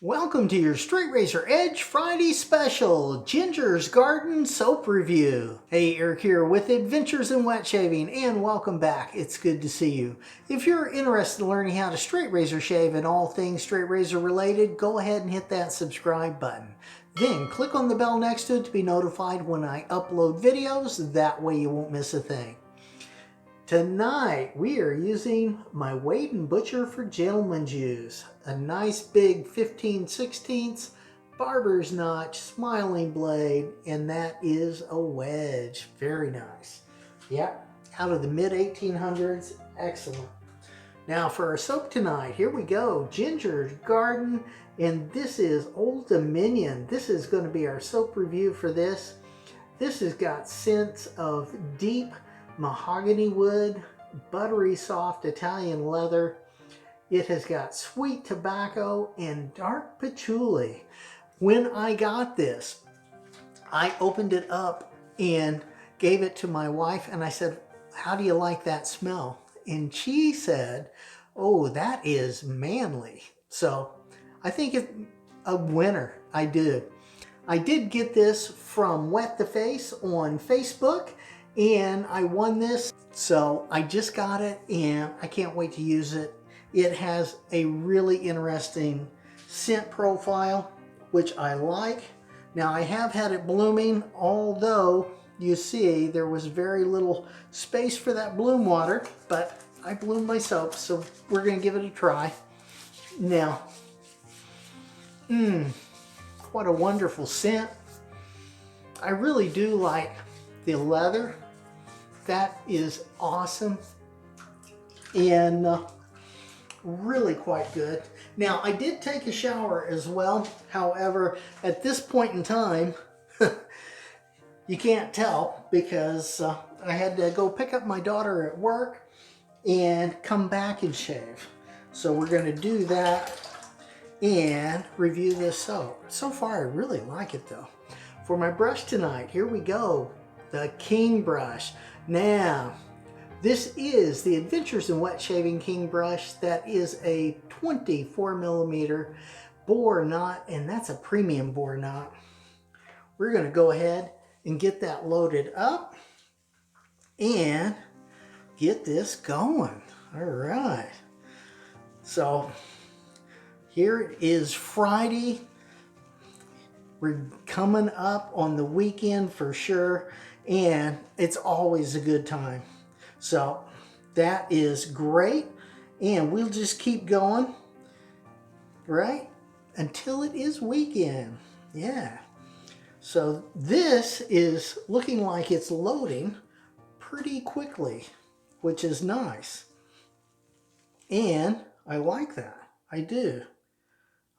Welcome to your Straight Razor Edge Friday special, Ginger's Garden Soap Review. Hey, Eric here with Adventures in Wet Shaving, and welcome back. It's good to see you. If you're interested in learning how to straight razor shave and all things straight razor related, go ahead and hit that subscribe button. Then click on the bell next to it to be notified when I upload videos. That way you won't miss a thing. Tonight we are using my Wade & Butcher for gentlemen's use. A nice big 15/16 Barbers notch smiling blade, and that is a wedge. Very nice. Yep, out of the mid 1800s. Excellent. Now for our soap tonight, here we go. Ginger's Garden, and this is Old Dominion. This is going to be our soap review for this. This has got scents of deep mahogany wood, buttery soft Italian leather. It has got sweet tobacco and dark patchouli. When I got this, I opened it up and gave it to my wife and I said, "How do you like that smell?" And she said, "Oh, that is manly." So I think it's a winner. I did get this from Wet the Face on Facebook, and I won this, so I just got it and I can't wait to use it. It has a really interesting scent profile, which I like. Now I have had it blooming, although you see there was very little space for that bloom water, but I bloomed my soap, so we're gonna give it a try. Now, what a wonderful scent. I really do like the leather. That is awesome and really quite good. Now I did take a shower as well. However, at this point in time, you can't tell because I had to go pick up my daughter at work and come back and shave. So we're going to do that and review this soap. So far I really like it though. For my brush tonight, here we go. The King brush. Now, this is the Adventures in Wet Shaving King brush. That is a 24mm Boar knot, and that's a premium Boar knot. We're going to go ahead and get that loaded up and get this going. All right. So here it is, Friday. We're coming up on the weekend for sure, and it's always a good time. So that is great, and we'll just keep going, right, until it is weekend. Yeah. So this is looking like it's loading pretty quickly, which is nice. And I like that. I do.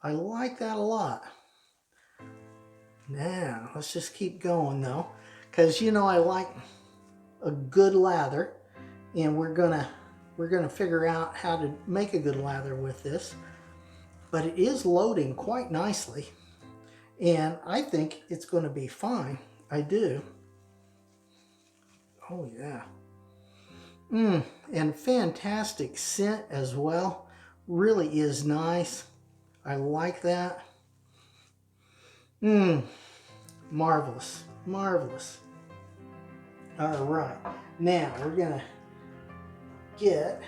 I like that a lot. Now, let's just keep going though, because you know I like a good lather, and we're gonna figure out how to make a good lather with this. But it is loading quite nicely, and I think it's going to be fine. I do. Oh yeah. And fantastic scent as well. Really is nice. I like that. Marvelous, marvelous. All right, now we're gonna get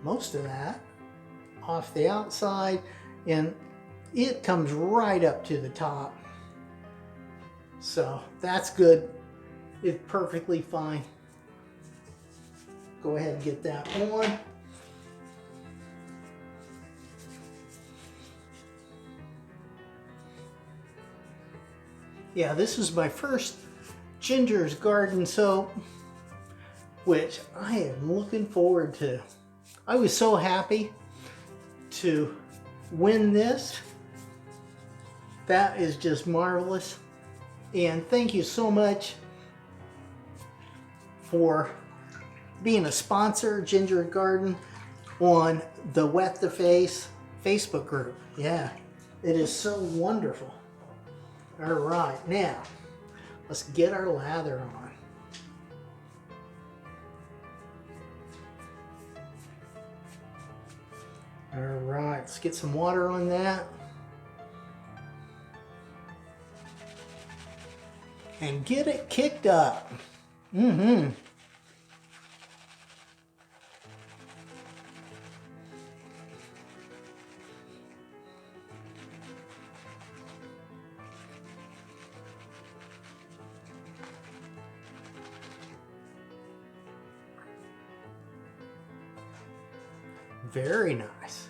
most of that off the outside, and it comes right up to the top. So that's good. It's perfectly fine. Go ahead and get that on. Yeah, this is my first Ginger's Garden soap, which I am looking forward to. I was so happy to win this. That is just marvelous. And thank you so much for being a sponsor, Ginger's Garden, on the Wet the Face Facebook group. Yeah, it is so wonderful. All right, now let's get our lather on. All right, let's get some water on that. And get it kicked up. Mm-hmm. Very nice.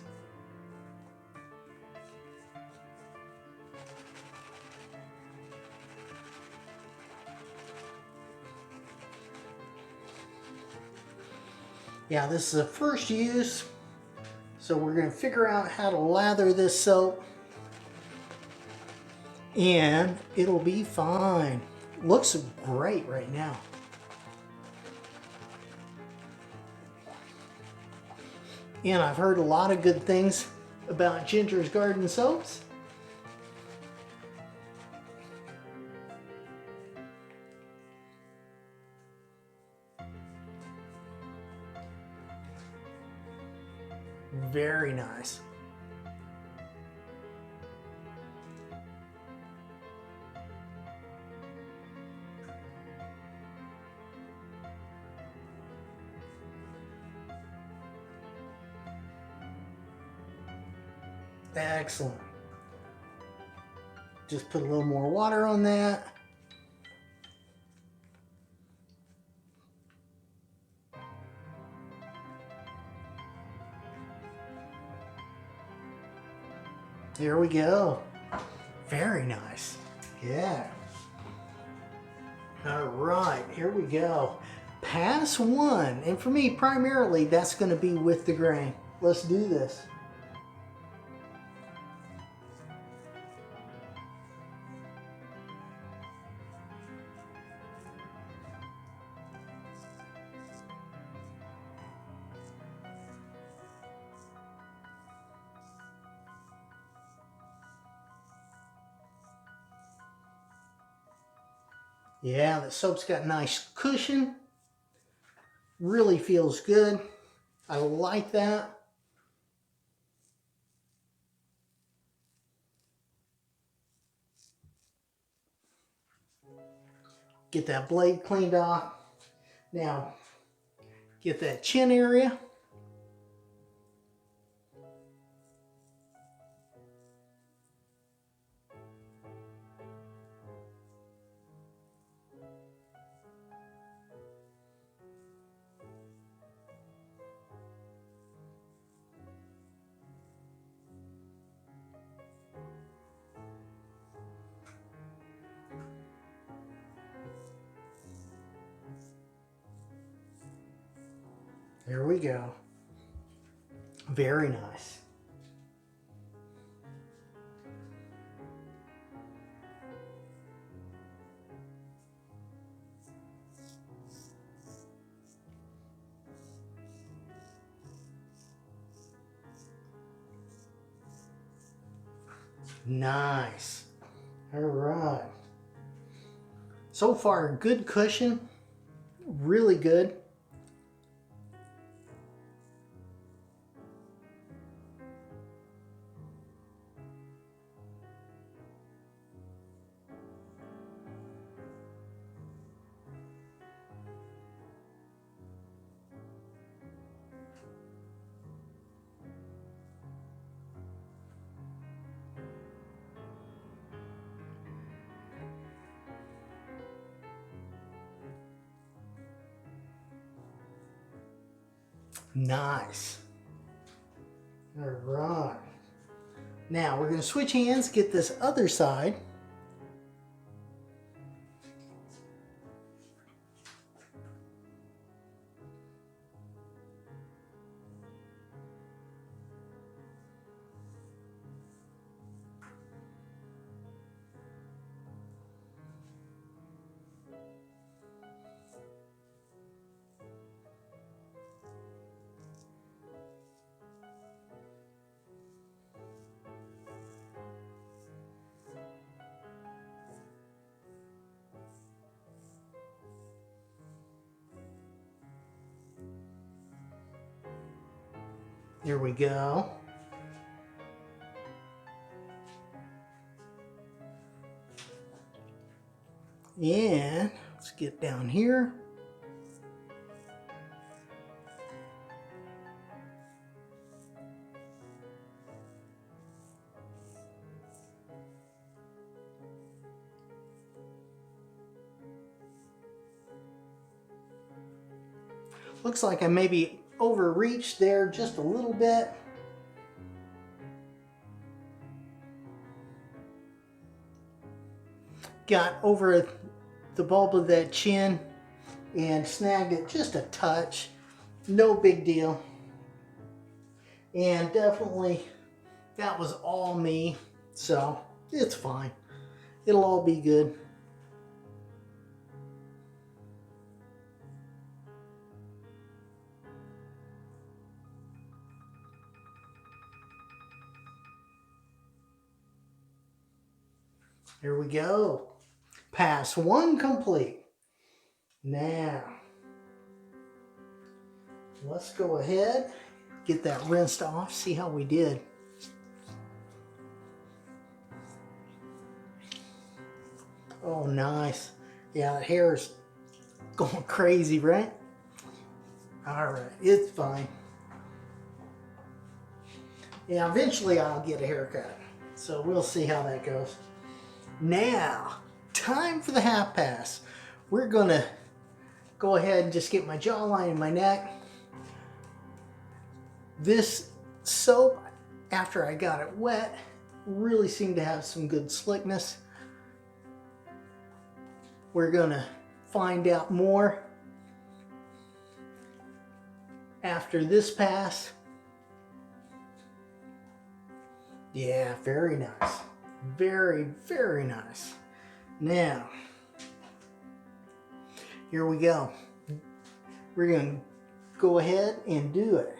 Yeah, this is a first use, so we're going to figure out how to lather this soap, and it'll be fine. Looks great right now. And I've heard a lot of good things about Ginger's Garden soaps. Very nice. Excellent. Just put a little more water on that. There we go. Very nice. Yeah. All right, here we go. Pass one. And for me, primarily, that's going to be with the grain. Let's do this. Yeah, the soap's got nice cushion. Really feels good. I like that. Get that blade cleaned off. Now, get that chin area. There we go. Very nice. Nice. All right. So far, good cushion. Really good. Nice. All right. Now we're going to switch hands, get this other side. Here we go. And let's get down here. Looks like I maybe overreached there just a little bit. Got over the bulb of that chin and snagged it just a touch. No big deal. And definitely that was all me, so it's fine. It'll all be good. Here we go. Pass 1 complete. Now, let's go ahead, get that rinsed off, see how we did. Oh, nice. Yeah, the hair is going crazy, right? All right, it's fine. Yeah, eventually I'll get a haircut, so we'll see how that goes. Now, time for the half pass. We're gonna go ahead and just get my jawline and my neck. This soap, after I got it wet, really seemed to have some good slickness. We're gonna find out more after this pass. Yeah, very nice. Very, very nice. Now, here we go. We're going to go ahead and do it.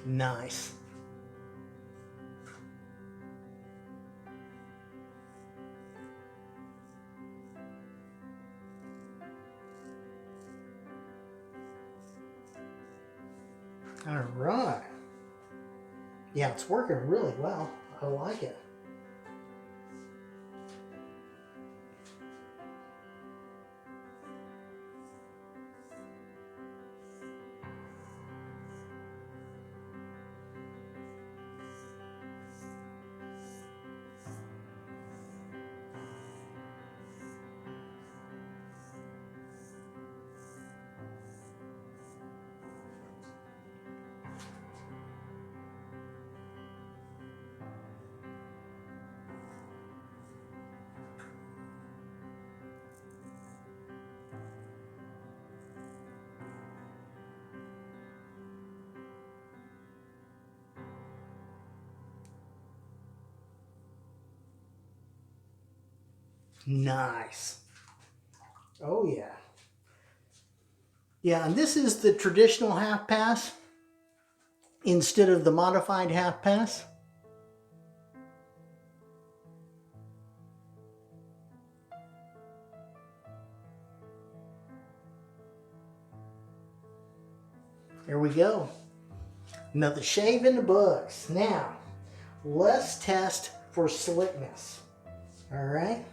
Nice. All right. Yeah, it's working really well. I like it. Nice. Oh yeah. Yeah, and this is the traditional half pass instead of the modified half pass. There we go. Another shave in the books. Now, let's test for slickness. All right,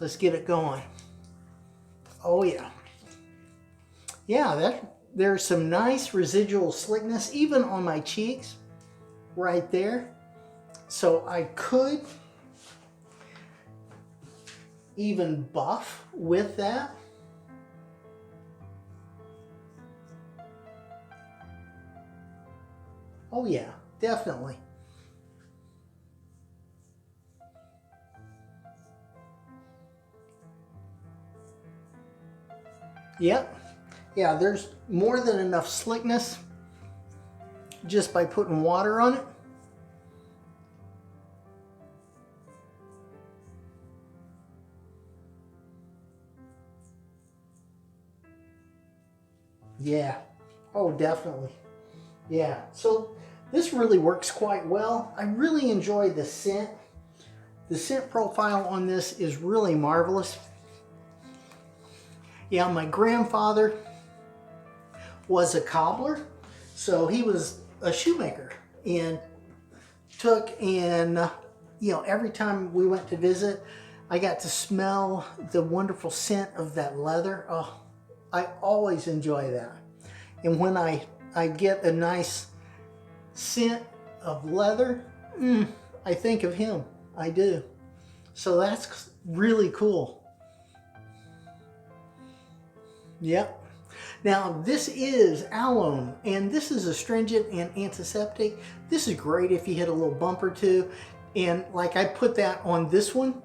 let's get it going. Oh yeah. Yeah, there's some nice residual slickness even on my cheeks right there. So I could even buff with that. Oh yeah, definitely. Yep. Yeah, there's more than enough slickness just by putting water on it. Yeah. Oh, definitely. Yeah. So this really works quite well. I really enjoy the scent. The scent profile on this is really marvelous. Yeah, my grandfather was a cobbler, so he was a shoemaker, and you know, every time we went to visit, I got to smell the wonderful scent of that leather. Oh, I always enjoy that. And when I get a nice scent of leather, I think of him. I do. So that's really cool. Yep. Now this is Aloe, and this is astringent and antiseptic. This is great if you hit a little bump or two. And like I put that on this one,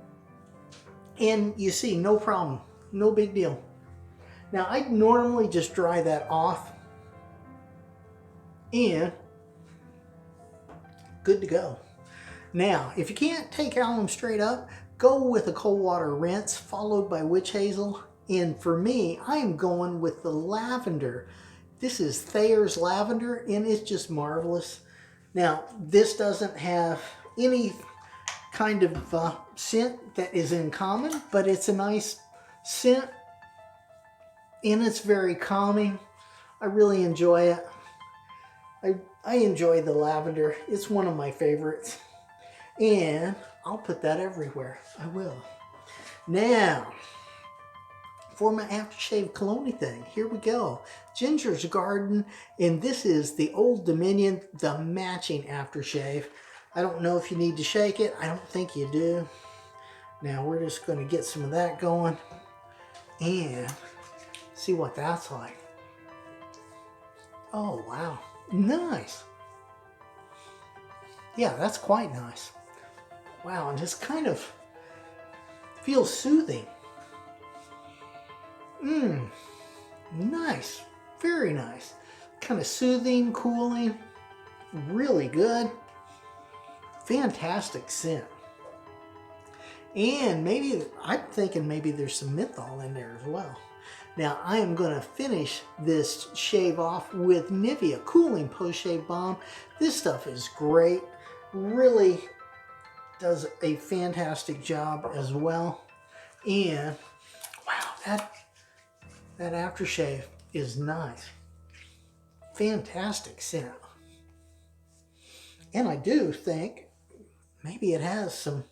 and you see, no problem, no big deal. Now I normally just dry that off, and good to go. Now, if you can't take alum straight up, go with a cold water rinse followed by witch hazel. And for me, I am going with the lavender. This is Thayers lavender, and it's just marvelous. Now, this doesn't have any kind of scent that is in common, but it's a nice scent, and it's very calming. I really enjoy it. I enjoy the lavender. It's one of my favorites. And I'll put that everywhere. I will. Now, for my aftershave cologne thing, here we go. Ginger's Garden, and this is the Old Dominion, the matching aftershave. I don't know if you need to shake it. I don't think you do. Now we're just going to get some of that going and see what that's like. Oh, wow. Nice. Yeah, that's quite nice. Wow, and just kind of feels soothing. Nice. Very nice. Kind of soothing, cooling. Really good. Fantastic scent. And maybe, I'm thinking maybe there's some menthol in there as well. Now I am going to finish this shave off with Nivea Cooling Post-Shave Balm. This stuff is great. Really does a fantastic job as well. And wow, that aftershave is nice. Fantastic scent. And I do think maybe it has some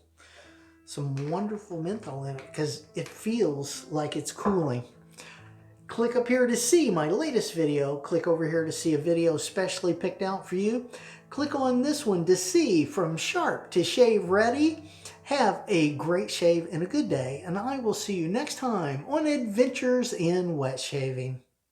wonderful menthol in it because it feels like it's cooling. Click up here to see my latest video. Click over here to see a video specially picked out for you. Click on this one to see From Sharp to Shave Ready. Have a great shave and a good day, and I will see you next time on Adventures in Wet Shaving.